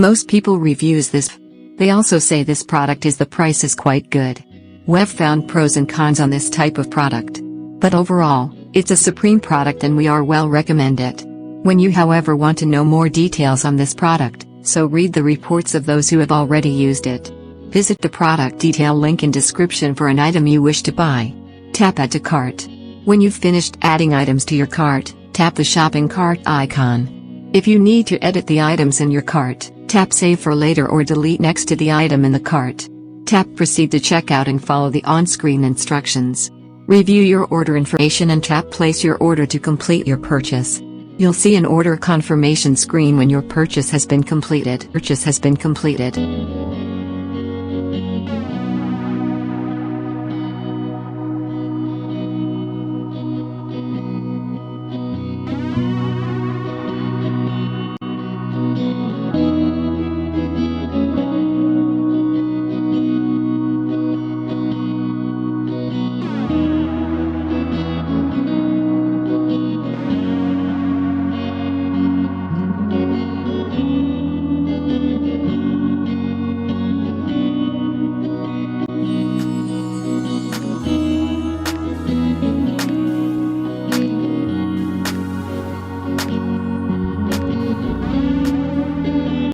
Most people reviews this. They also say this product is the price is quite good. We've found pros and cons on this type of product. But overall, it's a supreme product and we are well recommend it. When you however want to know more details on this product, so read the reports of those who have already used it. Visit the product detail link in description for an item you wish to buy. Tap Add to Cart. When you've finished adding items to your cart, tap the shopping cart icon. If you need to edit the items in your cart, tap Save for later or delete next to the item in the cart. Tap Proceed to checkout and follow the on-screen instructions. Review your order information and tap Place your order to complete your purchase. You'll see an order confirmation screen when your purchase has been completed.